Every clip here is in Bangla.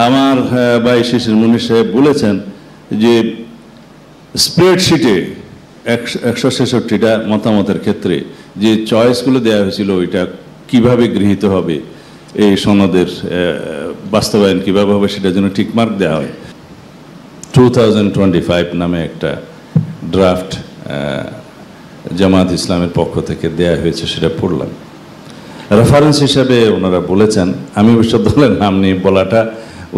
আমার ভাই শিশির মুনির সাহেব বলেছেন যে স্প্রেডশিটে 166টা মতামতের ক্ষেত্রে যে চয়েসগুলো দেওয়া হয়েছিল ওইটা কিভাবে গৃহীত হবে, এই সনদের বাস্তবায়ন কীভাবে হবে সেটার জন্য টিকমার্ক দেওয়া হয়। 2025 নামে একটা ড্রাফট জামাত ইসলামের পক্ষ থেকে দেয়া হয়েছে, সেটা পড়লাম। রেফারেন্স হিসাবে ওনারা বলেছেন, আমি অবশ্য দলের নাম নিয়ে বলাটা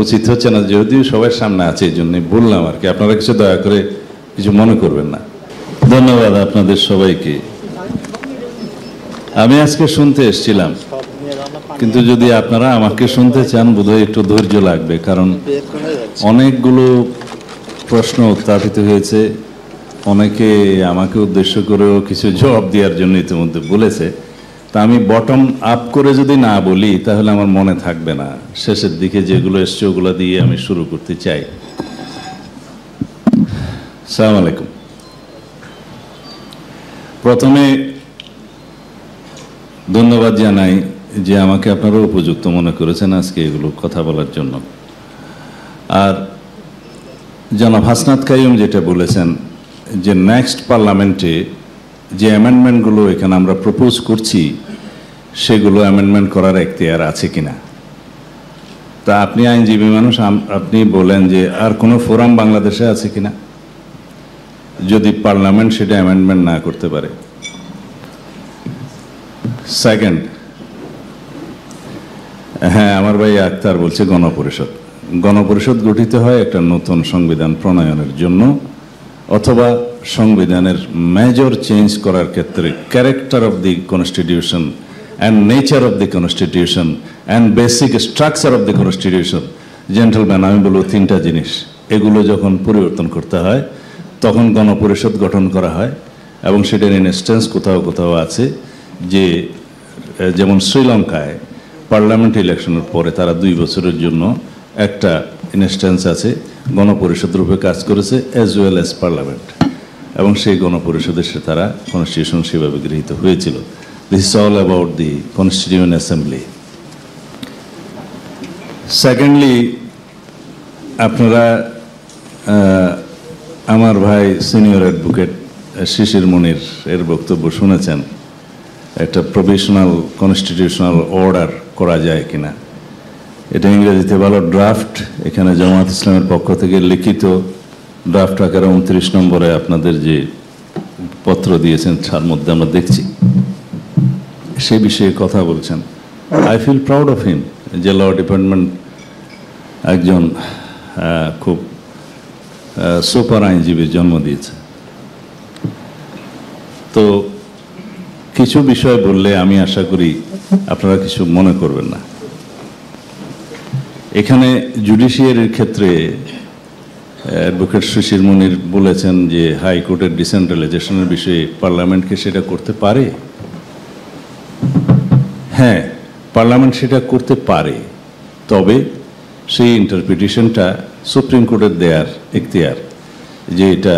উচিত হচ্ছে না, যদিও সবার সামনে আছে এই জন্যই বললাম আর কি। আপনারা কিছু দয়া করে কিছু মনে করবেন না। ধন্যবাদ আপনাদের সবাইকে। আমি আজকে শুনতে এসেছিলাম, কিন্তু যদি আপনারা আমাকে শুনতে চান বোধহয় একটু ধৈর্য লাগবে, কারণ অনেকগুলো প্রশ্ন উত্থাপিত হয়েছে। অনেকে আমাকে উদ্দেশ্য করেও কিছু জবাব দেওয়ার জন্য ইতিমধ্যে বলেছে। তা আমি বটম আপ করে যদি না বলি তাহলে আমার মনে থাকবে না। শেষের দিকে যেগুলো এসছে ওগুলো দিয়ে আমি শুরু করতে চাই। আসসালামু আলাইকুম। প্রথমে ধন্যবাদ জানাই যে আমাকে আপনারা উপযুক্ত মনে করেছেন আজকে এগুলো কথা বলার জন্য। আর জনাব হাসনাত কাইয়ুম যেটা বলেছেন যে নেক্সট পার্লামেন্টে যে অ্যামেন্ডমেন্টগুলো এখানে আমরা প্রপোজ করছি সেগুলো অ্যামেন্ডমেন্ট করার এখতিয়ার আছে কিনা। তা আপনি আইনজীবী মানুষ, আপনি বলেন যে আর কোনো ফোরাম বাংলাদেশে আছে কিনা যদি পার্লামেন্ট সেটা অ্যামেন্ডমেন্ট না করতে পারে। সেকেন্ড, হ্যাঁ আমার ভাই আক্তার বলছে গণপরিষদ। গণপরিষদ গঠিত হয় একটা নতুন সংবিধান প্রণয়নের জন্য অথবা সংবিধানের মেজর চেঞ্জ করার ক্ষেত্রে character of the constitution and nature of the constitution and basic structure of the constitution. Gentleman, আমি বলবো তিনটা জিনিস, এগুলো যখন পরিবর্তন করতে হয় তখন গণপরিষদ গঠন করা হয়। এবং সেটার ইনস্ট্যান্স কোথাও কোথাও আছে যে যেমন শ্রীলঙ্কায় পার্লামেন্ট ইলেকশনের পরে তারা 2 বছরের জন্য একটা ইনস্ট্যান্স আছে গণপরিষদ রূপে কাজ করেছে অ্যাজ ওয়েল অ্যাজ পার্লামেন্ট, এবং সেই গণপরিষদের তারা কনস্টিটিউশন সেভাবে গৃহীত হয়েছিল। This is all about the constituent assembly. Secondly, আপনারা আমার ভাই সিনিয়র অ্যাডভোকেট শিশির মুনির এর বক্তব্য শুনেছেন, একটা প্রভিশনাল কনস্টিটিউশনাল অর্ডার করা যায় কিনা। এটা ইংরেজিতে ভালো ড্রাফট, এখানে জামাত ইসলামের পক্ষ থেকে লিখিত ড্রাফট আকারে 29 নম্বরে আপনাদের যে পত্র দিয়েছেন তার মধ্যে আমরা দেখছি সে বিষয়ে কথা বলছেন। I feel proud of him যে ল ডিপার্টমেন্ট একজন খুব সুপার আইনজীবীর জন্ম দিয়েছে। তো কিছু বিষয় বললে আমি আশা করি আপনারা কিছু মনে করবেন না। এখানে জুডিশিয়ারির ক্ষেত্রে অ্যাডভোকেট শিশির মুনির বলেছেন যে হাইকোর্টের ডিসেন্ট্রালাইজেশনের বিষয়ে পার্লামেন্টকে সেটা করতে পারে। হ্যাঁ, পার্লামেন্ট সেটা করতে পারে, তবে সেই ইন্টারপ্রিটেশনটা সুপ্রিম কোর্টের দেয়ার এখতিয়ার যে এটা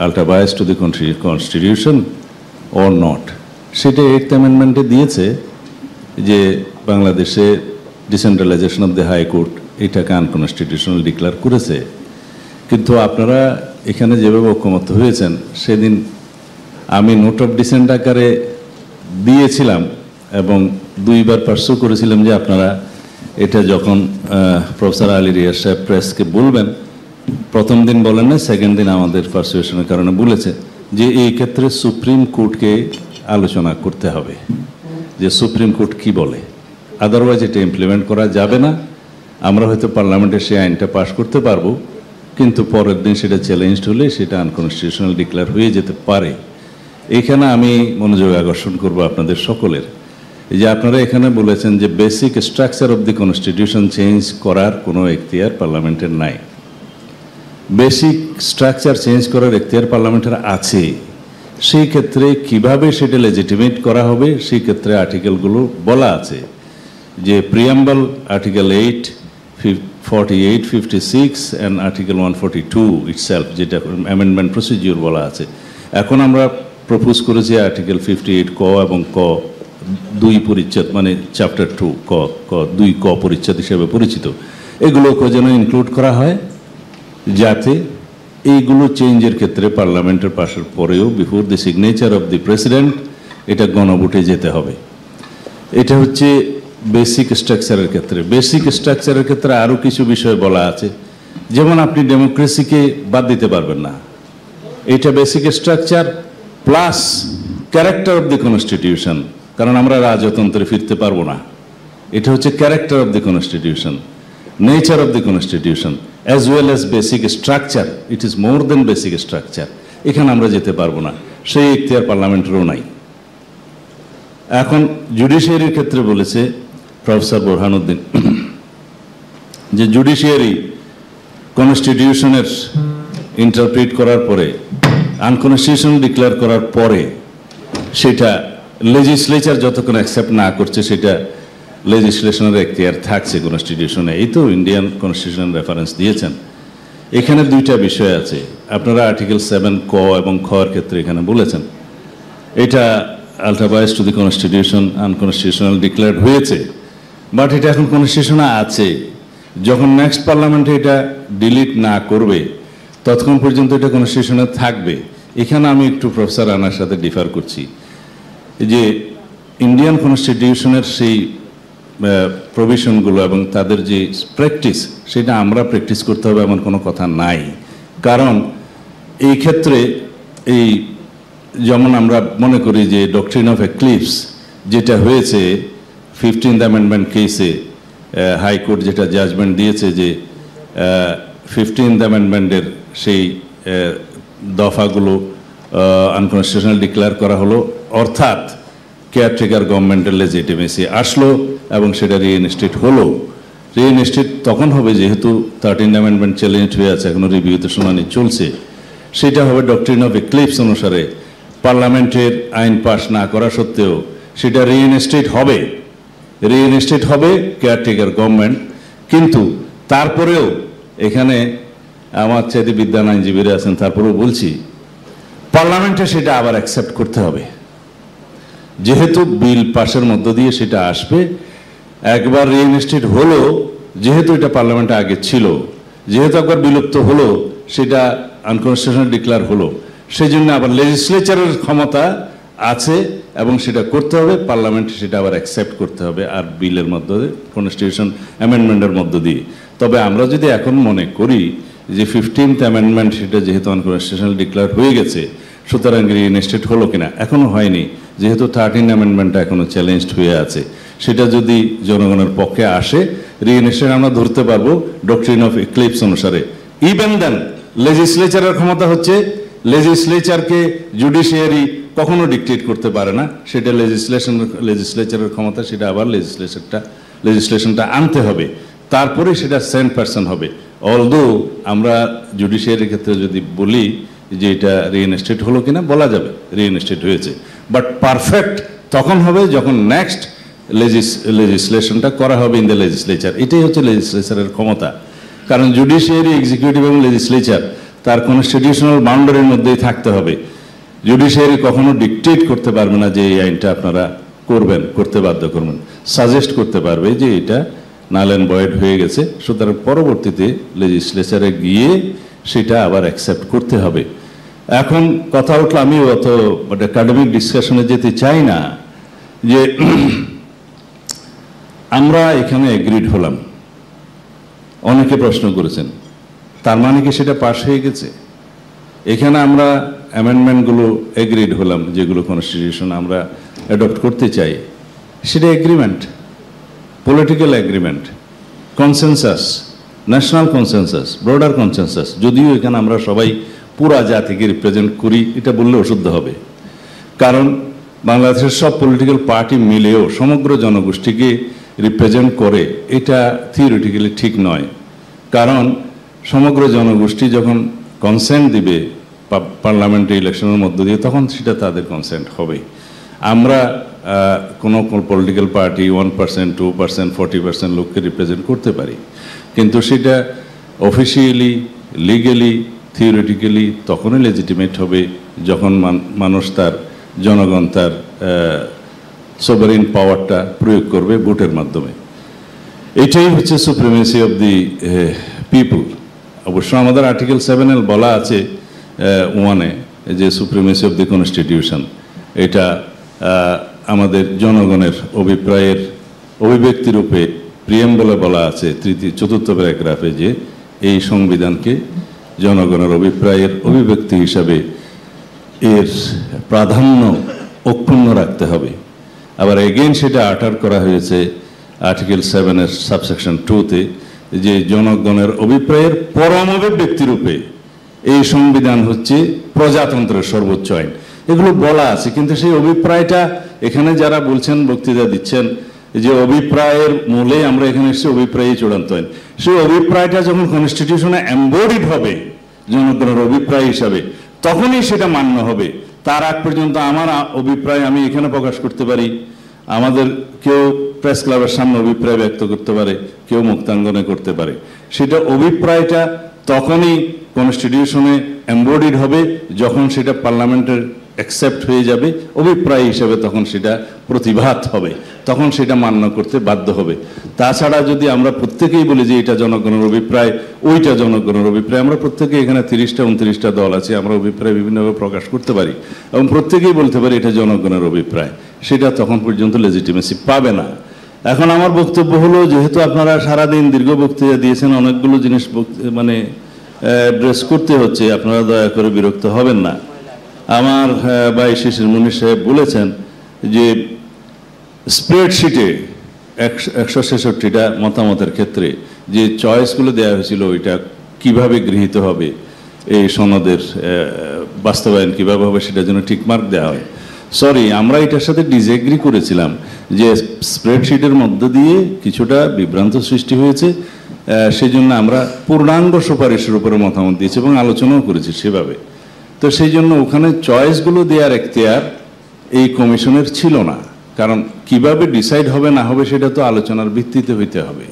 ultra bias two the constitution or not. সেটা 8th অ্যামেন্ডমেন্টে দিয়েছে যে বাংলাদেশে ডিসেন্ট্রালাইজেশন অফ দ্য হাইকোর্ট এটাকে আনকনস্টিটিউশনাল ডিক্লেয়ার করেছে। কিন্তু আপনারা এখানে যেভাবে ঐকমত্য হয়েছেন, সেদিন আমি নোট অফ ডিসেন্ট আকারে দিয়েছিলাম এবং 2বার পার্সু করেছিলাম যে আপনারা এটা যখন প্রফেসর আলী রিয়াজ সাহেব প্রেসকে বলবেন, প্রথম দিন বলেন না, সেকেন্ড দিন আমাদের পার্সুয়েশনের কারণে বলেছে যে এই ক্ষেত্রে সুপ্রিম কোর্টকে আলোচনা করতে হবে যে সুপ্রিম কোর্ট কি বলে, আদারওয়াইজ এটা ইমপ্লিমেন্ট করা যাবে না। আমরা হয়তো পার্লামেন্টে সেই আইনটা পাশ করতে পারবো, কিন্তু পরের দিন সেটা চ্যালেঞ্জড হলে সেটা আনকনস্টিটিউশনাল ডিক্লেয়ার হয়ে যেতে পারে। এখানে আমি মনোযোগ আকর্ষণ করব আপনাদের সকলের, যে আপনারা এখানে বলেছেন যে basic structure of the constitution change করার কোনো এখতিয়ার পার্লামেন্টের নাই। বেসিক স্ট্রাকচার চেঞ্জ করার এখতিয়ার পার্লামেন্টের আছে। সেই ক্ষেত্রে কিভাবে সেটা লেজিটিমেট করা হবে সেই ক্ষেত্রে আর্টিকেলগুলো বলা আছে যে preamble article 8, 48, 56 and article 142 itself, যেটা অ্যামেন্ডমেন্ট প্রসিডিউর বলা আছে। এখন আমরা প্রপোজ করেছি আর্টিকেল 58 ক এবং ক 2 পরিচ্ছেদ, মানে চ্যাপ্টার 2 ক 2 ক পরিচ্ছেদ হিসেবে পরিচিত। এগুলোকে যেন ইনক্লুড করা হয়, যাতে এইগুলো চেঞ্জের ক্ষেত্রে পার্লামেন্টের পাশের পরেও before the signature of the president এটা গণভোটে যেতে হবে। এটা হচ্ছে বেসিক স্ট্রাকচারের ক্ষেত্রে। বেসিক স্ট্রাকচারের ক্ষেত্রে আরও কিছু বিষয় বলা আছে, যেমন আপনি ডেমোক্রেসিকে বাদ দিতে পারবেন না। এটা basic structure plus character of the constitution, কারণ আমরা রাজতন্ত্রে ফিরতে পারবো না। এটা হচ্ছে character of the constitution, nature of the constitution as well as basic structure. It is more than basic structure. এখানে আমরা যেতে পারবো না, সেই ইখতিয়ার পার্লামেন্টেরও নাই। এখন জুডিশিয়ারির ক্ষেত্রে বলেছে প্রফেসর বোরহানুদ্দিন যে জুডিশিয়ারি কনস্টিটিউশনের ইন্টারপ্রিট করার পরে, আনকনস্টিটিউশনাল ডিক্লেয়ার করার পরে সেটা লেজিসলেচার যতক্ষণ অ্যাকসেপ্ট না করছে সেটা লেজিসলেশনের এখতিয়ার থাকছে কনস্টিটিউশনে। এই তো ইন্ডিয়ান কনস্টিটিউশন রেফারেন্স দিয়েছেন। এখানে দুইটা বিষয় আছে, আপনারা আর্টিকেল 7 ক এবং খ এর ক্ষেত্রে এখানে বলেছেন এটা ultra vires to the constitution, unconstitutional declared হয়েছে, বাট এটা এখন কনস্টিটিউশনে আছে। যখন নেক্সট পার্লামেন্টে এটা ডিলিট না করবে ততক্ষণ পর্যন্ত এটা কনস্টিটিউশনে থাকবে। এখানে আমি একটু প্রফেসর রানার সাথে ডিফার করছি যে ইন্ডিয়ান কনস্টিটিউশনের সেই প্রভিশনগুলো এবং তাদের যে প্র্যাকটিস সেটা আমরা প্র্যাকটিস করতে হবে এমন কোনো কথা নাই। কারণ এই ক্ষেত্রে এই যেমন আমরা মনে করি যে ডক্ট্রিন অফ এক্লিপস যেটা হয়েছে 15th অ্যামেন্ডমেন্ট কেসে, হাইকোর্ট যেটা জাজমেন্ট দিয়েছে যে 15th অ্যামেন্ডমেন্টের সেই দফাগুলো আনকনস্টিটিউশনাল ডিক্লেয়ার করা হলো, অর্থাৎ কেয়ারটেকার গভর্নমেন্টের লেজিটিমেসি আসলো এবং সেটা রিইনস্টেট হলো। রিইনস্টেট তখন হবে যেহেতু 13th অ্যামেন্ডমেন্ট চ্যালেঞ্জ হয়ে আছে, এখনো রিভিউতে শুনানি চলছে। সেটা হবে ডক্ট্রিন অফ এক্লিপস অনুসারে পার্লামেন্টের আইন পাস না করা সত্ত্বেও সেটা রিইনস্টেট হবে। রিইনস্টেট হবে কেয়ারটেকার গভর্নমেন্ট, কিন্তু তারপরেও এখানে আমার চাইতে বিদ্যান আইনজীবীরা আছেন, তারপরেও বলছি পার্লামেন্টে সেটা আবার অ্যাকসেপ্ট করতে হবে। যেহেতু বিল পাসের মধ্য দিয়ে সেটা আসবে, একবার রিইনস্টেট হলো, যেহেতু এটা পার্লামেন্টে আগে ছিল, যেহেতু একবার বিলুপ্ত হলো, সেটা আনকনস্টিটিউশনাল ডিক্লেয়ার হলো, সেই জন্য আবার লেজিসলেচারের ক্ষমতা আছে এবং সেটা করতে হবে, পার্লামেন্টে সেটা আবার অ্যাকসেপ্ট করতে হবে আর বিলের মধ্য দিয়ে, কনস্টিটিউশন অ্যামেন্ডমেন্টের মধ্য দিয়ে। তবে আমরা যদি এখন মনে করি যে 15th অ্যামেন্ডমেন্ট সেটা যেহেতু আনকনস্টিটিউশনাল ডিক্লেয়ার হয়ে গেছে সুতরাং রিইনস্টেট হলো কিনা, এখনো হয়নি, যেহেতু 13th অ্যামেন্ডমেন্টটা এখনো চ্যালেঞ্জড হয়ে আছে, সেটা যদি জনগণের পক্ষে আসে রিইনস্টেট আমরা ধরতে পারবো ডক্ট্রিন অফ এক্লিপস অনুসারে। ইভেন দেন লেজিসলেচারের ক্ষমতা হচ্ছে, লেজিসলেচারকে জুডিশিয়ারি কখনো ডিক্টেট করতে পারে না, সেটা লেজিসলেচারের ক্ষমতা, সেটা আবার লেজিসলেশনটা আনতে হবে, তারপরে সেটা সেন্ট পারসন হবে। অলদো আমরা জুডিশিয়ারির ক্ষেত্রে যদি বলি যে এটা রিইনস্টেট হলো কিনা, বলা যাবে রিইনস্টেট হয়েছে, বাট পারফেক্ট তখন হবে যখন নেক্সট লেজিসলেশনটা করা হবে ইন দ্য লেজিসলেচার। এটাই হচ্ছে লেজিসলেচারের ক্ষমতা। কারণ জুডিশিয়ারি, এক্সিকিউটিভ এবং লেজিসলেচার তার কনস্টিটিউশনাল বাউন্ডারির মধ্যেই থাকতে হবে। জুডিশিয়ারি কখনো ডিকটেট করতে পারবে না যে এই আইনটা আপনারা করবেন, করতে বাধ্য করবেন, সাজেস্ট করতে পারবে যে এটা নাল অ্যান্ড ভয়েড হয়ে গেছে, সুতরাং পরবর্তীতে লেজিসলেচারে গিয়ে সেটা আবার অ্যাকসেপ্ট করতে হবে। এখন কথা উঠলো, আমি অত একাডেমিক ডিসকাশনে যেতে চাই না, যে আমরা এখানে এগ্রিড হলাম, অনেকে প্রশ্ন করেছেন তার মানে কি সেটা পাস হয়ে গেছে? এখানে আমরা অ্যামেন্ডমেন্টগুলো এগ্রিড হলাম, যেগুলো কনস্টিটিউশন আমরা অ্যাডপ্ট করতে চাই, সেটা agreement, political agreement, consensus, national consensus, broader consensus. যদিও এখানে আমরা সবাই পুরা জাতিকে রিপ্রেজেন্ট করি, এটা বললে অশুদ্ধ হবে, কারণ বাংলাদেশের সব পলিটিক্যাল পার্টি মিলেও সমগ্র জনগোষ্ঠীকে রিপ্রেজেন্ট করে, এটা থিওরিটিক্যালি ঠিক নয়। কারণ সমগ্র জনগোষ্ঠী যখন কনসেন্ট দিবে পার্লামেন্টারি ইলেকশনের মধ্য দিয়ে, তখন সেটা তাদের কনসেন্ট হবে। আমরা কোনো পলিটিক্যাল পার্টি 1%, 2%, 40% লোককে রিপ্রেজেন্ট করতে পারি, কিন্তু সেটা অফিসিয়ালি, লিগেলি, থিওরিটিক্যালি তখনই লেজিটিমেট হবে যখন মানুষ তার, জনগণ তার সোভারেন পাওয়ারটা প্রয়োগ করবে ভোটের মাধ্যমে। এটাই হচ্ছে সুপ্রিমেসি অফ দি পিপল। অবশ্য আমাদের আর্টিকেল 7 বলা আছে 1-এ যে সুপ্রিমেসি অফ দি কনস্টিটিউশন, এটা আমাদের জনগণের অভিপ্রায়ের অভিব্যক্তি রূপে প্রিয়েম্বলে বলা আছে 4th প্যারাগ্রাফে যে এই সংবিধানকে জনগণের অভিপ্রায়ের অভিব্যক্তি হিসাবে এর প্রাধান্য অক্ষুণ্ণ রাখতে হবে। আবার এগেইন সেটা আটার করা হয়েছে আর্টিকেল 7-এর সাবসেকশন 2-তে যে জনগণের অভিপ্রায়ের পরম অভিব্যক্তি রূপে এই সংবিধান হচ্ছে প্রজাতন্ত্রের সর্বোচ্চ আইন। এগুলো বলা আছে, কিন্তু সেই অভিপ্রায়টা এখানে যারা বলছেন, বক্তৃতা দিচ্ছেন যে অভিপ্রায়ের মূলে আমরা এখানে এসেছি অভিপ্রায়ই চূড়ান্ত আইন, সেই অভিপ্রায়টা যখন কনস্টিটিউশনে এমবডিড হবে জনগণের অভিপ্রায় হিসাবে, তখনই সেটা মান্য হবে। তার আগ পর্যন্ত আমার অভিপ্রায় আমি এখানে প্রকাশ করতে পারি, আমাদের কেউ প্রেস ক্লাবের সামনে অভিপ্রায় ব্যক্ত করতে পারে, কেউ মুক্তাঙ্গনে করতে পারে। সেটা অভিপ্রায়টা তখনই কনস্টিটিউশনে এমবডিড হবে যখন সেটা পার্লামেন্টের অ্যাকসেপ্ট হয়ে যাবে অভিপ্রায় হিসেবে, তখন সেটা প্রতিবাদ হবে, তখন সেটা মান্য করতে বাধ্য হবে। তাছাড়া যদি আমরা প্রত্যেকেই বলি যে এটা জনগণের অভিপ্রায়, ওইটা জনগণের অভিপ্রায়, আমরা প্রত্যেকে এখানে 30টা-29টা দল আছে, আমরা অভিপ্রায় বিভিন্নভাবে প্রকাশ করতে পারি এবং প্রত্যেকেই বলতে পারি এটা জনগণের অভিপ্রায়, সেটা তখন পর্যন্ত লেজিটিমেসি পাবে না। এখন আমার বক্তব্য হলো, যেহেতু আপনারা সারাদিন দীর্ঘ বক্তৃতা দিয়েছেন, অনেকগুলো জিনিস মানে অ্যাড্রেস করতে হচ্ছে, আপনারা দয়া করে বিরক্ত হবেন না। আমার ভাই শিশির মুনির সাহেব বলেছেন যে স্প্রেডশিটে 166টা মতামতের ক্ষেত্রে যে চয়েসগুলো দেওয়া হয়েছিল ওইটা কিভাবে গৃহীত হবে, এই সনদের বাস্তবায়ন কিভাবে হবে সেটার জন্য টিকমার্ক দেওয়া হয়। সরি, আমরা এটার সাথে ডিসএগ্রি করেছিলাম যে স্প্রেডশিটের মধ্য দিয়ে কিছুটা বিভ্রান্ত সৃষ্টি হয়েছে, সেই জন্য আমরা পূর্ণাঙ্গ সুপারিশের উপরে মতামত দিয়েছি এবং আলোচনাও করেছি সেভাবে। তো সেই জন্য ওখানে চয়েসগুলো দেওয়ার এখতিয়ার এই কমিশনের ছিল না, কারণ কিভাবে ডিসাইড হবে না হবে সেটা তো আলোচনার ভিত্তিতে হইতে হবে।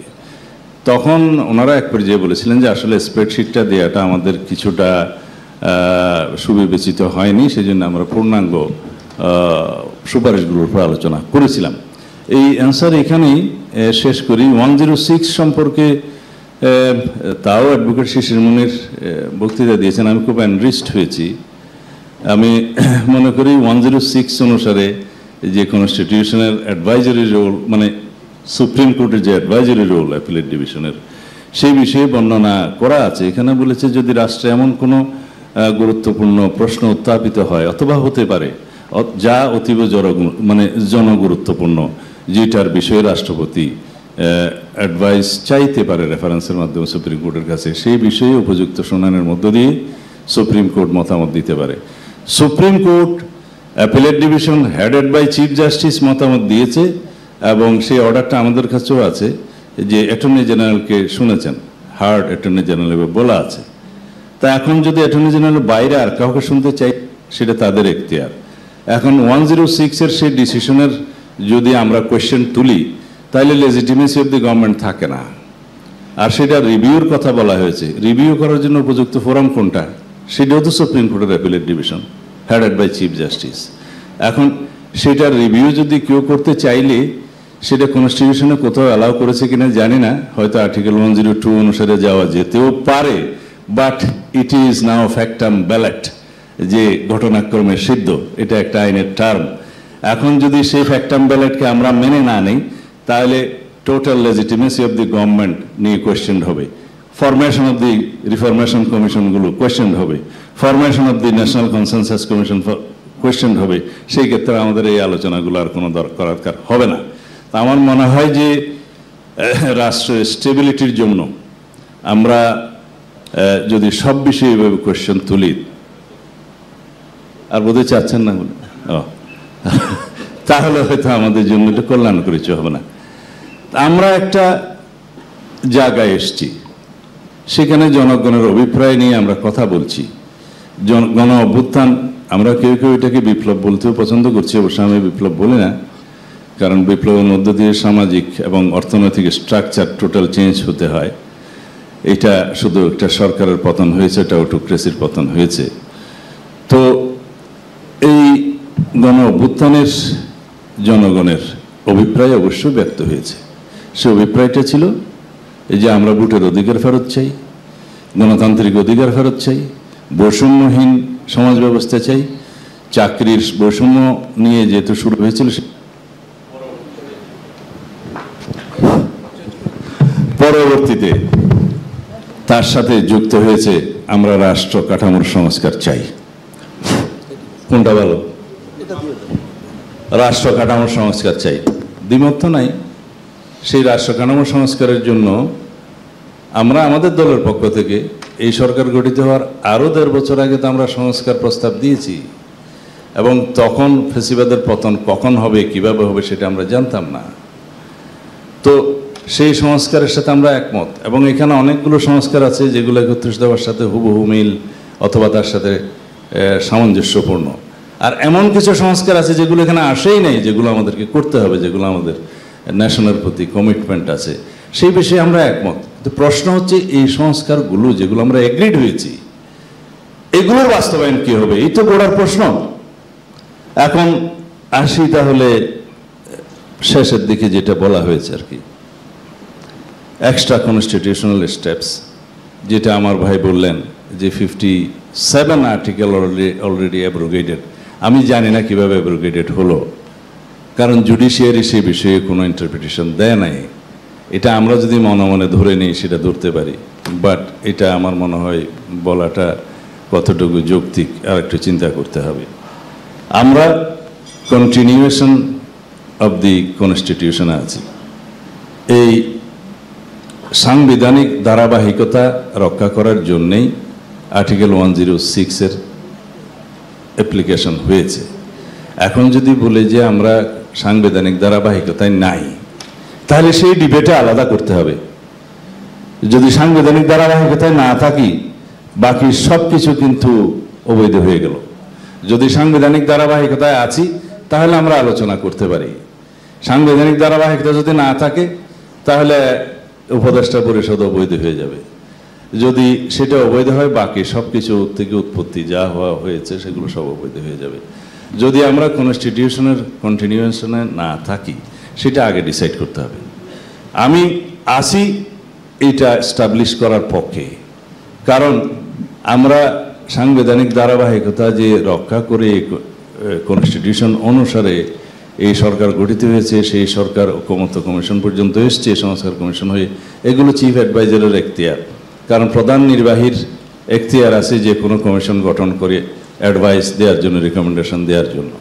তখন ওনারা এক পর্যায়ে বলেছিলেন যে আসলে স্প্রেডশিটটা দেওয়াটা আমাদের কিছুটা সুবিবেচিত হয়নি, সেই জন্য আমরা পূর্ণাঙ্গ সুপারিশগুলোর উপর আলোচনা করেছিলাম। এই অ্যান্সার এখানেই শেষ করি। 106 সম্পর্কে তাও অ্যাডভোকেট শিশির মুনির বক্তৃতা দিয়েছেন, আমি খুব এনরিচড হয়েছি। আমি মনে করি 106 অনুসারে যে কনস্টিটিউশনের অ্যাডভাইজারি রোল, মানে সুপ্রিম কোর্টের যে অ্যাডভাইজারি রোল অ্যাপিলেট ডিভিশনের, সেই বিষয়ে বর্ণনা করা আছে। এখানে বলেছে যদি রাষ্ট্রে এমন কোনো গুরুত্বপূর্ণ প্রশ্ন উত্থাপিত হয় অথবা হতে পারে যা অতীব জনগুরুত্বপূর্ণ, যেটার বিষয়ে রাষ্ট্রপতি অ্যাডভাইস চাইতে পারে রেফারেন্সের মাধ্যমে সুপ্রিম কোর্টের কাছে, সেই বিষয়ে উপযুক্ত শুনানির মধ্য দিয়ে সুপ্রিম কোর্ট মতামত দিতে পারে। Supreme court appellate division headed by chief justice মতামত দিয়েছে এবং সেই অর্ডারটা আমাদের কাছেও আছে যে অ্যাটর্নি জেনারেলকে শুনেছেন, হার্ড অ্যাটর্নি জেনারেল বলা আছে। তা এখন যদি অ্যাটর্নি জেনারেল বাইরে আর কাউকে শুনতে চাই সেটা তাদের এখতিয়ার। এখন 106-এর সেই ডিসিশনের যদি আমরা কোয়েশ্চেন তুলি তাহলে লেজিটিমেসি অফ দি গভর্নমেন্ট থাকে না। আর সেটা রিভিউর কথা বলা হয়েছে, রিভিউ করার জন্য উপযুক্ত ফোরাম কোনটা, সেটাও তো সুপ্রিম কোর্টের appellate division headed by chief justice. এখন সেটার রিভিউ যদি কেউ করতে চাইলে সেটা কনস্টিটিউশনে কোথাও অ্যালাউ করেছে কিনা জানি না, হয়তো আর্টিকেল 102 অনুসারে যাওয়া যেতেও পারে, but it is now factum valet, যে ঘটনাক্রমে সিদ্ধ, এটা একটা আইনের টার্ম। এখন যদি সেই ফ্যাক্টাম ব্যালেটকে আমরা মেনে না নিই তাহলে total legitimacy of the government নিয়ে কোয়েশ্চেন হবে, ফরমেশন অফ দি রিফরমেশন কমিশনগুলো কোয়েশ্চেন হবে, formation of the national consensus commission question হবে। সেই ক্ষেত্রে আমাদের এই আলোচনাগুলো আর কোনো দরকার হবে না। আমার মনে হয় যে রাষ্ট্রের স্টেবিলিটির জন্য আমরা যদি সব বিষয়ে এভাবে কোয়েশ্চেন তুলি, আর বোধহয় চাচ্ছেন না বলে তাহলে হয়তো আমাদের জন্য এটা কল্যাণকর কিছু হবে না। আমরা একটা জায়গায় এসছি, সেখানে জনগণের অভিপ্রায় নিয়ে আমরা কথা বলছি। গণ অভ্যুত্থান, আমরা কেউ কেউ এটাকে বিপ্লব বলতেও পছন্দ করছি, অবশ্য আমি বিপ্লব বলি না, কারণ বিপ্লবের মধ্য দিয়ে সামাজিক এবং অর্থনৈতিক স্ট্রাকচার টোটাল চেঞ্জ হতে হয়। এটা শুধু একটা সরকারের পতন হয়েছে, এটা অটোক্রেসির পতন হয়েছে। তো এই গণ অভ্যুত্থানের জনগণের অভিপ্রায় অবশ্যই ব্যক্ত হয়েছে, সে অভিপ্রায়টা ছিল এই যে আমরা ভোটের অধিকার ফেরত চাই, গণতান্ত্রিক অধিকার ফেরত চাই, বৈষম্যহীন সমাজ ব্যবস্থা চাই। চাকরির বৈষম্য নিয়ে যেহেতু শুরু হয়েছিল, পরবর্তীতে তার সাথে যুক্ত হয়েছে আমরা রাষ্ট্র কাঠামোর সংস্কার চাই। কোনটা ভালো? রাষ্ট্র কাঠামোর সংস্কার চাই, দ্বিমত তো নাই। সেই রাষ্ট্র কাঠামো সংস্কারের জন্য আমরা আমাদের দলের পক্ষ থেকে এই সরকার গঠিত হওয়ার আরও 1.5 বছর আগে তো আমরা সংস্কার প্রস্তাব দিয়েছি, এবং তখন ফ্যাসিবাদের পতন কখন হবে, কিভাবে হবে সেটা আমরা জানতাম না। তো সেই সংস্কারের সাথে আমরা একমত, এবং এখানে অনেকগুলো সংস্কার আছে যেগুলো 31 দফার সাথে হুবহু মিল অথবা তার সাথে সামঞ্জস্যপূর্ণ। আর এমন কিছু সংস্কার আছে যেগুলো এখানে আসেই নাই, যেগুলো আমাদেরকে করতে হবে, যেগুলো আমাদের ন্যাশনের প্রতি কমিটমেন্ট আছে, সেই বিষয়ে আমরা একমত। তো প্রশ্ন হচ্ছে এই সংস্কারগুলো যেগুলো আমরা এগ্রিড হয়েছি, এগুলোর বাস্তবায়ন কি হবে, এই তো গোড়ার প্রশ্ন। এখন আসি তাহলে শেষের দিকে যেটা বলা হয়েছে আর কি, এক্সট্রা কনস্টিটিউশনাল স্টেপস, যেটা আমার ভাই বললেন যে 57 আর্টিকেল অলরেডি অ্যাব্রোগেটেড। আমি জানি না কিভাবে অ্যাব্রোগেটেড হলো, কারণ জুডিশিয়ারি সে বিষয়ে কোনো ইন্টারপ্রিটেশন দেয় নাই। এটা আমরা যদি মনে মনে ধরে নিই সেটা ধরতে পারি, বাট এটা আমার মনে হয় বলাটা কতটুকু যৌক্তিক আর একটু চিন্তা করতে হবে। আমরা কন্টিনিউয়েশন অব দি কনস্টিটিউশনে আছি। এই সাংবিধানিক ধারাবাহিকতা রক্ষা করার জন্যেই আর্টিকেল 106-এর অ্যাপ্লিকেশন হয়েছে। এখন যদি বলে যে আমরা সাংবিধানিক ধারাবাহিকতায় নাই, তাহলে সেই ডিবেটে আলাদা করতে হবে। যদি সাংবিধানিক ধারাবাহিকতায় না থাকি, বাকি সব কিছু কিন্তু অবৈধ হয়ে গেল। যদি সাংবিধানিক ধারাবাহিকতায় আছি, তাহলে আমরা আলোচনা করতে পারি। সাংবিধানিক ধারাবাহিকতা যদি না থাকে, তাহলে উপদেষ্টা পরিষদ অবৈধ হয়ে যাবে। যদি সেটা অবৈধ হয়, বাকি সব কিছু থেকে উৎপত্তি যা হওয়া হয়েছে সেগুলো সব অবৈধ হয়ে যাবে। যদি আমরা কনস্টিটিউশনের কন্টিনিউশনে না থাকি, সেটা আগে ডিসাইড করতে হবে। আমি আসি এটা এস্টাবলিশ করার পক্ষে, কারণ আমরা সাংবিধানিক ধারাবাহিকতা যে রক্ষা করে কনস্টিটিউশন অনুসারে এই সরকার গঠিত হয়েছে, সেই সরকার ঐকমত্য কমিশন পর্যন্ত এসছে, সংস্কার কমিশন হয়ে, এগুলো চিফ অ্যাডভাইজারের এখতিয়ার। কারণ প্রধান নির্বাহীর এখতিয়ার আছে যে কোনো কমিশন গঠন করে অ্যাডভাইস দেওয়ার জন্য, রিকমেন্ডেশন দেওয়ার জন্য।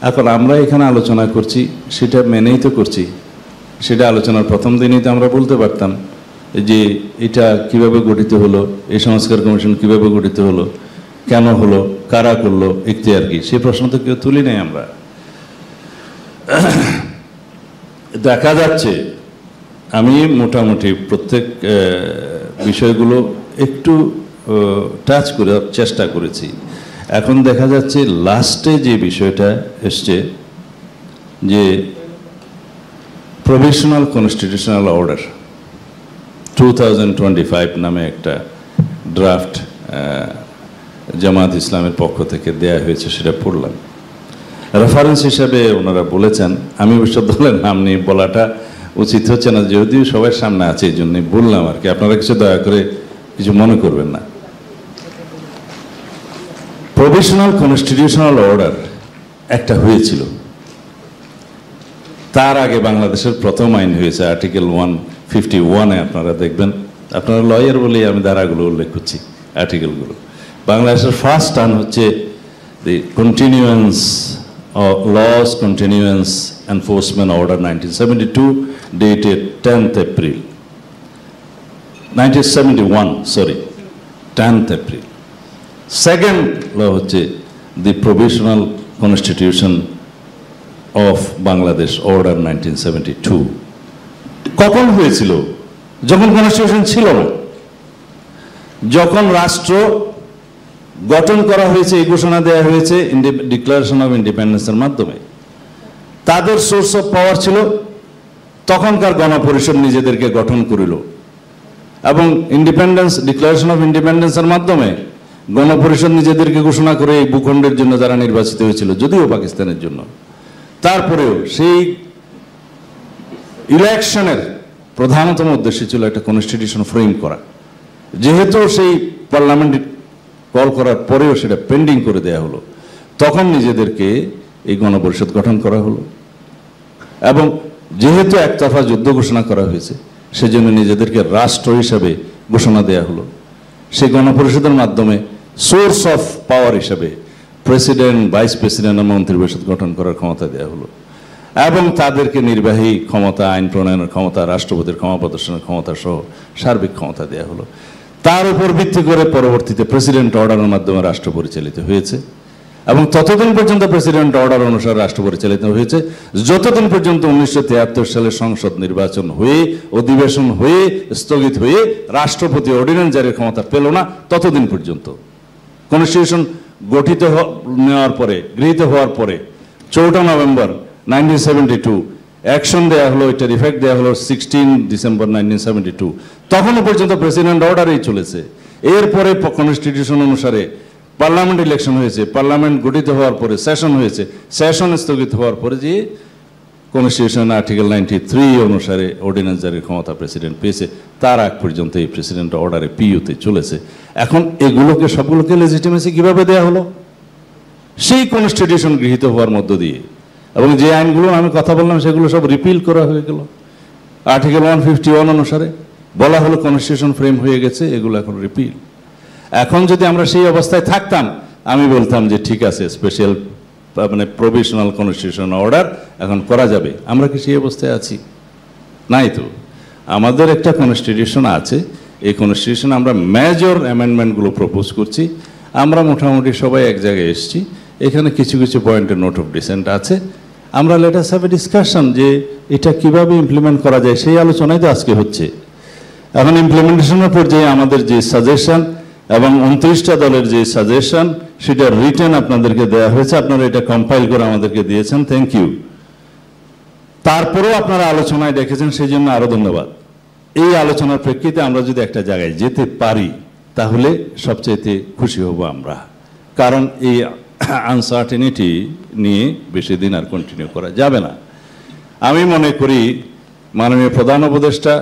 এখন আমরা এখানে আলোচনা করছি, সেটা মেনেই তো করছি। সেটা আলোচনার প্রথম দিনেই তো আমরা বলতে পারতাম যে এটা কিভাবে গঠিত হলো, এই সংস্কার কমিশন কিভাবে গঠিত হলো, কেন হলো, কারা করলো, এখতিয়ার কি, সেই প্রশ্ন তো কেউ তুলি নাই আমরা। দেখা যাচ্ছে আমি মোটামুটি প্রত্যেক বিষয়গুলো একটু টাচ করার চেষ্টা করেছি। এখন দেখা যাচ্ছে লাস্টে যে বিষয়টা এসছে, যে প্রভিশনাল কনস্টিটিউশনাল অর্ডার 2025 নামে একটা ড্রাফট জামাত ইসলামের পক্ষ থেকে দেয়া হয়েছে, সেটা পড়লাম। রেফারেন্স হিসাবে ওনারা বলেছেন, আমি অবশ্য দলের নাম নিয়ে বলাটা উচিত হচ্ছে না, যদিও সবার সামনে আছে, এই জন্যই বললাম আর কি। আপনারা কিছু দয়া করে কিছু মনে করবেন না। প্রভিশনাল কনস্টিটিউশনাল অর্ডার একটা হয়েছিল, তার আগে বাংলাদেশের প্রথম আইন হয়েছে আর্টিকেল 151-এ। আপনারা দেখবেন, আপনারা লয়ার বলেই আমি ধারাগুলো উল্লেখ করছি, আর্টিকেলগুলো। বাংলাদেশের ফার্স্ট আইন হচ্ছে দি continuance Laws Continuance Enforcement Order 1972 dated 10th April 1971, sorry, 10th April. Second law হচ্ছে the Provisional Constitution of Bangladesh Order 1972. কখন হয়েছিল? যখন কনস্টিটিউশন ছিল না, যখন রাষ্ট্র গঠন করা হয়েছে, এই ঘোষণা দেওয়া হয়েছে ডিক্লারেশন অফ ইন্ডিপেন্ডেন্সের মাধ্যমে। তাদের সোর্স অফ পাওয়ার ছিল, তখনকার গণপরিষদ নিজেদেরকে গঠন করিল, এবং ইন্ডিপেন্ডেন্স ডিক্লারেশন অফ ইন্ডিপেন্ডেন্সের মাধ্যমে গণপরিষদ নিজেদেরকে ঘোষণা করে এই ভূখণ্ডের জন্য যারা নির্বাচিত হয়েছিল, যদিও পাকিস্তানের জন্য। তারপরেও সেই ইলেকশনের প্রধানতম উদ্দেশ্য ছিল একটা কনস্টিটিউশন ফ্রেম করা। যেহেতু সেই পার্লামেন্ট কল করার পরেও সেটা পেন্ডিং করে দেয়া হলো, তখন নিজেদেরকে এই গণপরিষদ গঠন করা হলো। এবং যেহেতু একতরফা যুদ্ধ ঘোষণা করা হয়েছে, সেজন্য নিজেদেরকে রাষ্ট্র হিসাবে ঘোষণা দেয়া হলো। সেই গণপরিষদের মাধ্যমে সোর্স অফ পাওয়ার হিসাবে প্রেসিডেন্ট, ভাইস প্রেসিডেন্ট এবং মন্ত্রিপরিষদ গঠন করার ক্ষমতা দেওয়া হলো। এবং তাদেরকে নির্বাহী ক্ষমতা, আইন প্রণয়নের ক্ষমতা, রাষ্ট্রপতির ক্ষমা প্রদর্শনের ক্ষমতা সহ সার্বিক ক্ষমতা দেওয়া হলো। তার উপর ভিত্তি করে পরবর্তীতে প্রেসিডেন্ট অর্ডারের মাধ্যমে রাষ্ট্র পরিচালিত হয়েছে। এবং ততদিন পর্যন্ত প্রেসিডেন্ট অর্ডার অনুসারে রাষ্ট্র পরিচালিত হয়েছে যতদিন পর্যন্ত 1973 সালে সংসদ নির্বাচন হয়ে, অধিবেশন হয়ে, স্থগিত হয়ে রাষ্ট্রপতি অর্ডিন্যান্স জারির ক্ষমতা পেল না, ততদিন পর্যন্ত। কনস্টিটিউশন গৃহীত হওয়ার পরে 4 নভেম্বর 1972 অ্যাকশন দেওয়া হলো, এটার ইফেক্ট দেওয়া হলো 16 ডিসেম্বর 1972। তখনও পর্যন্ত প্রেসিডেন্ট অর্ডারেই চলেছে। এরপরে কনস্টিটিউশন অনুসারে পার্লামেন্ট ইলেকশন হয়েছে, পার্লামেন্ট গঠিত হওয়ার পরে সেশন হয়েছে, সেশন স্থগিত হওয়ার পরে যে কনস্টিটিউশন আর্টিকেল 93 অনুসারে অর্ডিন্যান্স জারির ক্ষমতা প্রেসিডেন্ট পেয়েছে, তার আগ পর্যন্ত এই প্রেসিডেন্ট অর্ডারে পিইউতে চলেছে। এখন এগুলোকে সবগুলোকে লেজিটিমেসি কিভাবে দেওয়া হলো? সেই কনস্টিটিউশন গৃহীত হওয়ার মধ্য দিয়ে। এবং যে আইনগুলো আমি কথা বললাম সেগুলো সব রিপিল করা হয়ে গেল আর্টিকেল 151 অনুসারে। বলা হলো কনস্টিটিউশন ফ্রেম হয়ে গেছে, এগুলো এখন রিপিল। এখন যদি আমরা সেই অবস্থায় থাকতাম, আমি বলতাম যে ঠিক আছে, স্পেশাল প্রভিশনাল কনস্টিটিউশন অর্ডার এখন করা যাবে। আমরা কি সেই অবস্থায় আছি? নাই তো। আমাদের একটা কনস্টিটিউশন আছে, এই কনস্টিটিউশন আমরা মেজর অ্যামেন্ডমেন্টগুলো প্রপোজ করছি। আমরা মোটামুটি সবাই এক জায়গায় এসেছি। এখানে কিছু কিছু পয়েন্টের নোট অফ ডিসেন্ট আছে। আমরা let us have a discussion যে এটা কিভাবে ইমপ্লিমেন্ট করা যায়, সেই আলোচনাই তো আজকে হচ্ছে। এখন ইমপ্লিমেন্টেশনের পর্যায়ে আমাদের যে সাজেশন এবং 29টা দলের যে সাজেশন, সেটা রিটেন আপনাদেরকে দেওয়া হয়েছে। আপনারা এটা কম্পাইল করে আমাদেরকে দিয়েছেন, থ্যাংক ইউ। তারপরেও আপনারা আলোচনায় দেখেছেন, সেই জন্য আরও ধন্যবাদ। এই আলোচনার প্রেক্ষিতে আমরা যদি একটা জায়গায় যেতে পারি, তাহলে সবচাইতে খুশি হব আমরা। কারণ এই আনসার্টেনিটি নিয়ে বেশি দিন আর কন্টিনিউ করা যাবে না। আমি মনে করি মাননীয় প্রধান উপদেষ্টা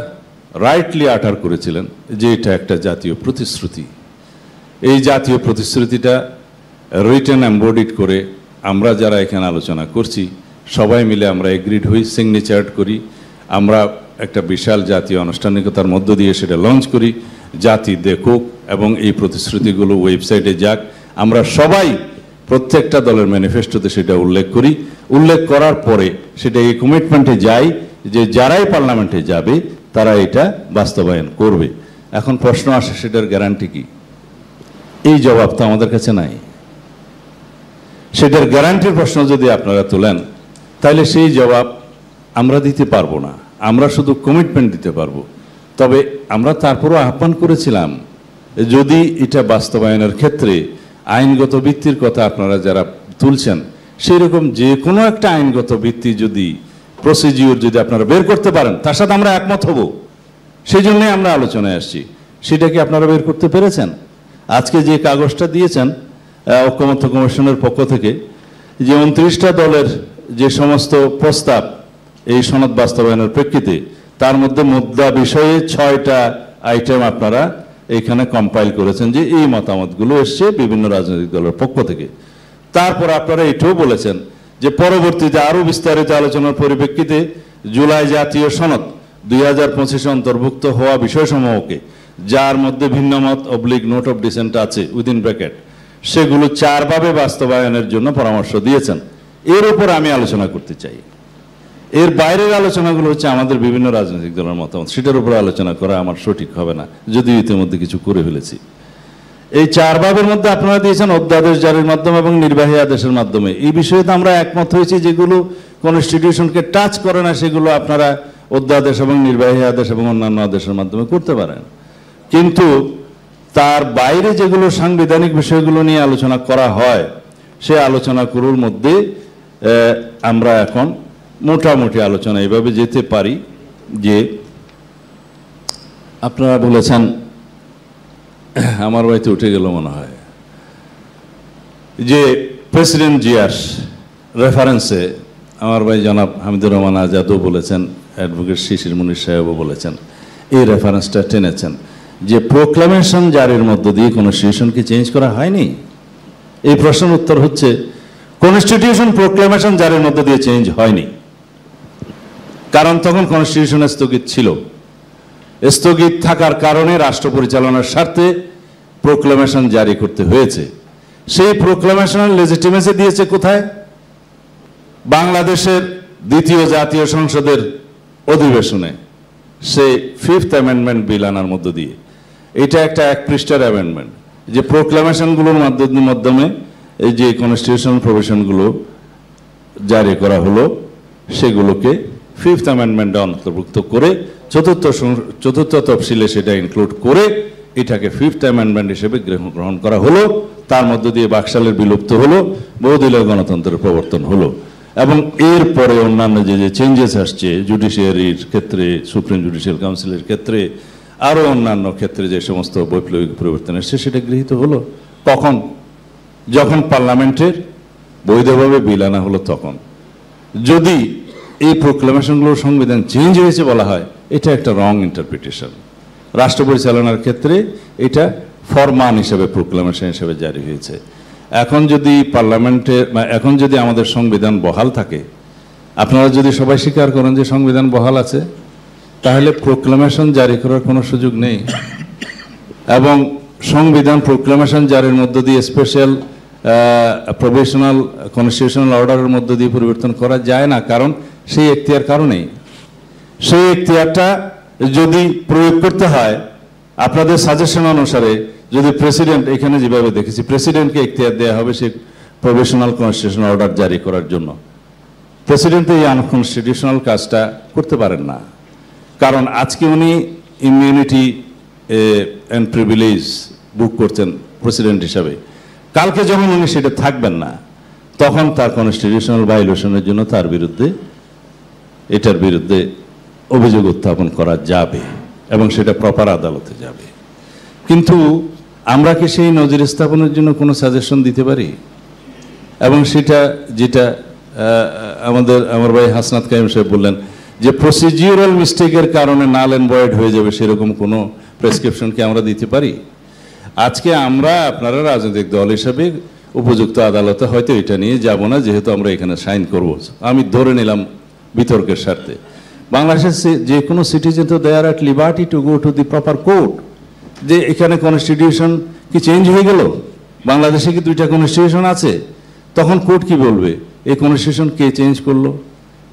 রাইটলি আটার করেছিলেন যে এটা একটা জাতীয় প্রতিশ্রুতি। এই জাতীয় প্রতিশ্রুতিটা রিটেন এমবডিড করে আমরা যারা এখানে আলোচনা করছি সবাই মিলে আমরা এগ্রিড হই, সিগনেচার করি, আমরা একটা বিশাল জাতীয় আনুষ্ঠানিকতার মধ্য দিয়ে সেটা লঞ্চ করি, জাতি দেখুক এবং এই প্রতিশ্রুতিগুলো ওয়েবসাইটে যাক। আমরা সবাই প্রত্যেকটা দলের ম্যানিফেস্টোতে সেটা উল্লেখ করি। উল্লেখ করার পরে সেটা এই কমিটমেন্টে যাই যে যারাই পার্লামেন্টে যাবে তারা এটা বাস্তবায়ন করবে। এখন প্রশ্ন আসে, সেটার গ্যারান্টি কি? এই জবাব তো আমাদের কাছে নাই। সেটার গ্যারান্টির প্রশ্ন যদি আপনারা তোলেন, তাহলে সেই জবাব আমরা দিতে পারবো না। আমরা শুধু কমিটমেন্ট দিতে পারবো। তবে আমরা তারপরও আহ্বান করেছিলাম, যদি এটা বাস্তবায়নের ক্ষেত্রে আইনগত ভিত্তির কথা আপনারা যারা তুলছেন, সেই রকম যে কোনো একটা আইনগত ভিত্তি যদি প্রসিডিওর যদি আপনারা বের করতে পারেন, তার সাথে আমরা একমত হব। সেই জন্যই আমরা আলোচনায় আসছি। সেটা কি আপনারা বের করতে পেরেছেন? আজকে যে কাগজটা দিয়েছেন ঐকমত্য কমিশনের পক্ষ থেকে, যে 29টা দলের যে সমস্ত প্রস্তাব এই সনদ বাস্তবায়নের প্রেক্ষিতে, তার মধ্যে মুদ্রা বিষয়ে 6টা আইটেম আপনারা এখানে কম্পাইল করেছেন যে এই মতামতগুলো এসছে বিভিন্ন রাজনৈতিক দলের পক্ষ থেকে। তারপর আপনারা এটাও বলেছেন যে পরবর্তীতে আরও বিস্তারিত আলোচনার পরিপ্রেক্ষিতে জুলাই জাতীয় সনদ 2025 অন্তর্ভুক্ত হওয়া বিষয়সমূহকে, যার মধ্যে ভিন্নমত অবলিক নোট অফ ডিসেন্ট আছে উইদিন ব্র্যাকেট, সেগুলো 4 ভাবে বাস্তবায়নের জন্য পরামর্শ দিয়েছেন। এর উপর আমি আলোচনা করতে চাই। এর বাইরের আলোচনাগুলো হচ্ছে আমাদের বিভিন্ন রাজনৈতিক দলের মতামত, সেটার উপর আলোচনা করা আমার সঠিক হবে না, যদিও ইতিমধ্যে কিছু করে ফেলেছি। এই 4 ভাবের মধ্যে আপনারা দিয়েছেন অধ্যাদেশ জারির মাধ্যমে এবং নির্বাহী আদেশের মাধ্যমে। এই বিষয়ে তো আমরা একমত হয়েছি, যেগুলো কনস্টিটিউশনকে টাচ করে না সেগুলো আপনারা অধ্যাদেশ এবং নির্বাহী আদেশ এবং অন্যান্য আদেশের মাধ্যমে করতে পারেন। কিন্তু তার বাইরে যেগুলো সাংবিধানিক বিষয়গুলো নিয়ে আলোচনা করা হয়, সে আলোচনাগুলোর মধ্যে আমরা এখন মোটামুটি আলোচনা এভাবে যেতে পারি যে আপনারা বলেছেন, আমার বাড়িতে উঠে গেল মনে হয়, যে প্রেসিডেন্ট জিয়ার রেফারেন্সে আমার ভাই জনাব হামিদুর রহমান আজাদও বলেছেন, অ্যাডভোকেট শিশির মুনির সাহেবও বলেছেন, এই রেফারেন্সটা টেনেছেন যে প্রোক্লামেশন জারির মধ্য দিয়ে কনস্টিটিউশনকে চেঞ্জ করা হয়নি। এই প্রশ্নের উত্তর হচ্ছে কনস্টিটিউশন প্রোক্লামেশন জারির মধ্য দিয়ে চেঞ্জ হয়নি, কারণ তখন কনস্টিটিউশন স্থগিত ছিল। স্থগিত থাকার কারণে রাষ্ট্র পরিচালনার স্বার্থে প্রোক্লামেশন জারি করতে হয়েছে। সেই প্রোক্লামেশনের লেজিটিমেসি দিয়েছে কোথায়? বাংলাদেশের দ্বিতীয় জাতীয় সংসদের অধিবেশনে, সেই 5th অ্যামেন্ডমেন্ট বিল আনার মধ্য দিয়ে। এটা একটা 1 পৃষ্ঠার অ্যামেন্ডমেন্ট, যে প্রোক্লামেশনগুলোর মাধ্যমে এই যে কনস্টিটিউশনাল প্রভিশনগুলো জারি করা হলো সেগুলোকে 5th অ্যামেন্ডমেন্টে অন্তর্ভুক্ত করে চতুর্থ তফসিলে সেটা ইনক্লুড করে এটাকে 5th অ্যামেন্ডমেন্ট হিসেবে গ্রহণ করা হলো। তার মধ্য দিয়ে বাকশালের বিলুপ্ত হলো, বহুদলীয় গণতন্ত্রের প্রবর্তন হলো। এবং এরপরে অন্যান্য যে চেঞ্জেস আসছে জুডিশিয়ারির ক্ষেত্রে, সুপ্রিম জুডিশিয়াল কাউন্সিলের ক্ষেত্রে, আরও অন্যান্য ক্ষেত্রে যে সমস্ত বৈপ্লবিক পরিবর্তন এসছে সেটা গৃহীত হলো কখন? যখন পার্লামেন্টের বৈধভাবে বিল আনা হলো তখন। যদি এই প্রোক্লামেশনগুলো সংবিধান চেঞ্জ হয়েছে বলা হয়, এটা একটা রং ইন্টারপ্রিটেশন। রাষ্ট্র পরিচালনার ক্ষেত্রে এটা ফরমান হিসেবে প্রোক্লামেশন হিসেবে জারি হয়েছে। এখন যদি এখন যদি আমাদের সংবিধান বহাল থাকে, আপনারা যদি সবাই স্বীকার করেন যে সংবিধান বহাল আছে, তাহলে প্রোক্লামেশন জারি করার কোনো সুযোগ নেই। এবং সংবিধান প্রোক্লামেশন জারির মধ্য দিয়ে স্পেশাল প্রভিশনাল কনস্টিটিউশনাল অর্ডারের মধ্য দিয়ে পরিবর্তন করা যায় না, কারণ সেই এখতিয়ার কারণেই। সেই এখতিয়ারটা যদি প্রয়োগ করতে হয় আপনাদের সাজেশন অনুসারে, যদি প্রেসিডেন্ট, এখানে যেভাবে দেখেছি প্রেসিডেন্টকে এখতিয়ার দেওয়া হবে সেই প্রভিশনাল কনস্টিটিউশনাল অর্ডার জারি করার জন্য, প্রেসিডেন্ট এই আনকনস্টিটিউশনাল কাজটা করতে পারেন না। কারণ আজকে উনি ইমিউনিটি অ্যান্ড প্রিভিলেজ বুক করছেন প্রেসিডেন্ট হিসাবে, কালকে যখন উনি সেটা থাকবেন না, তখন তার কনস্টিটিউশনাল ভায়োলেশনের জন্য এটার বিরুদ্ধে অভিযোগ উত্থাপন করা যাবে এবং সেটা প্রপার আদালতে যাবে। কিন্তু আমরা কি সেই নজির স্থাপনের জন্য কোনো সাজেশন দিতে পারি? এবং সেটা যেটা আমার ভাই হাসনাত কাইম সাহেব বললেন যে প্রসিডিউরাল মিস্টেকের কারণে নাল অ্যান্ড ভয়েড হয়ে যাবে, সেরকম কোনো প্রেসক্রিপশন কি আমরা দিতে পারি? আজকে আমরা, আপনারা রাজনৈতিক দল হিসাবে উপযুক্ত আদালতে হয়তো এটা নিয়ে যাব না, যেহেতু আমরা এখানে সাইন করব। আমি ধরে নিলাম বিতর্কের স্বার্থে, বাংলাদেশের যে কোনো সিটিজেন তো they are at liberty to go to the proper court, যে এখানে কনস্টিটিউশন কি চেঞ্জ হয়ে গেল, বাংলাদেশে কি 2টা কনস্টিটিউশন আছে, তখন কোর্ট কি বলবে এই কনস্টিটিউশন কে চেঞ্জ করলো,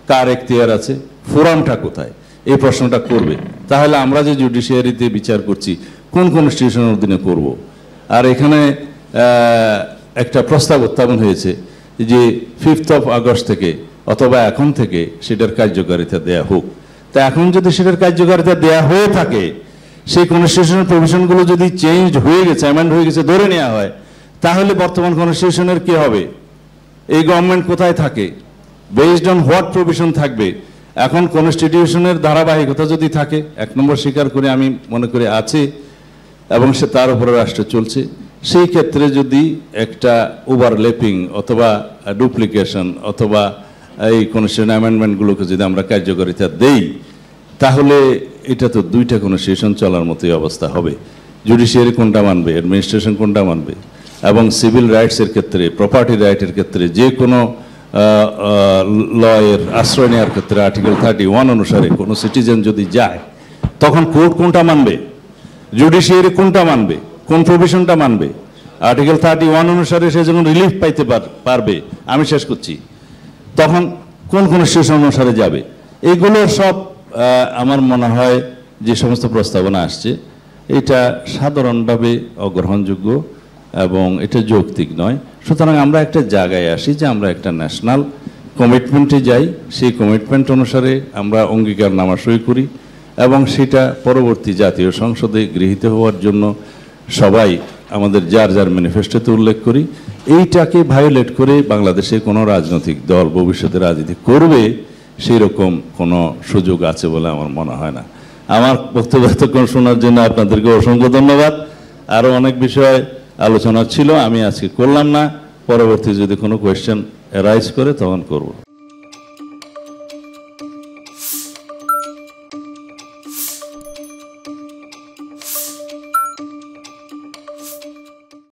কার এখতিয়ার আছে, ফোরামটা কোথায়, এই প্রশ্নটা করবে। তাহলে আমরা যে জুডিশিয়ারিতে বিচার করছি কোন কনস্টিটিউশনের অধীনে করব? আর এখানে একটা প্রস্তাব উত্থাপন হয়েছে যে 5th অফ আগস্ট থেকে অথবা এখন থেকে সেটার কার্যকারিতা দেয়া হোক। তা এখন যদি সেটার কার্যকারিতা দেয়া হয়ে থাকে, সেই কনস্টিটিউশনাল প্রভিশনগুলো যদি চেঞ্জ হয়ে গেছে, অ্যামেন্ড হয়ে গেছে ধরে নেওয়া হয়, তাহলে বর্তমান কনস্টিটিউশনের কি হবে? এই গভর্নমেন্ট কোথায় থাকে, বেসড অন হোয়াট প্রভিশন থাকবে? এখন কনস্টিটিউশনের ধারাবাহিকতা যদি থাকে, 1 নম্বর স্বীকার করে আমি মনে করি আছে এবং সে তার উপরে রাষ্ট্র চলছে, সেই ক্ষেত্রে যদি একটা ওভারল্যাপিং অথবা ডুপ্লিকেশন অথবা এই কনস্টিটিউশন অ্যামেন্ডমেন্টগুলোকে যদি আমরা কার্যকারিতা দেই, তাহলে এটা তো 2টা কনস্টিটিউশন চলার মতোই অবস্থা হবে। জুডিশিয়ারি কোনটা মানবে, অ্যাডমিনিস্ট্রেশন কোনটা মানবে? এবং সিভিল রাইটসের ক্ষেত্রে, প্রপার্টি রাইটের ক্ষেত্রে, যে কোনো লয়ের আশ্রয় নেওয়ার ক্ষেত্রে আর্টিকেল 31 অনুসারে কোনো সিটিজেন যদি যায়, তখন কোর্ট কোনটা মানবে, জুডিশিয়ারি কোনটা মানবে, কোন প্রভিশনটা মানবে? আর্টিকেল 31 অনুসারে সে যখন রিলিফ পাইতে পারবে, আমি শেষ করছি, তখন কোন কনস্টিটিউশন অনুসারে যাবে? এগুলোর সব আমার মনে হয় যে সমস্ত প্রস্তাবনা আসছে, এটা সাধারণভাবে অগ্রহণযোগ্য এবং এটা যৌক্তিক নয়। সুতরাং আমরা একটা জায়গায় আসি যে আমরা একটা ন্যাশনাল কমিটমেন্টে যাই, সেই কমিটমেন্ট অনুসারে আমরা অঙ্গীকারনামা সই করি এবং সেটা পরবর্তী জাতীয় সংসদে গৃহীত হওয়ার জন্য সবাই আমাদের যার যার ম্যানিফেস্টোতে উল্লেখ করি। এইটাকে ভায়োলেট করে বাংলাদেশে কোনো রাজনৈতিক দল ভবিষ্যতে রাজনীতি করবে সেই রকম কোনো সুযোগ আছে বলে আমার মনে হয় না। আমার বক্তব্য এতক্ষণ শোনার জন্য আপনাদেরকে অসংখ্য ধন্যবাদ। আরও অনেক বিষয় আলোচনা ছিল, আমি আজকে করলাম না, পরবর্তী যদি কোনো কোয়েশ্চেন রাইজ করে তখন করব।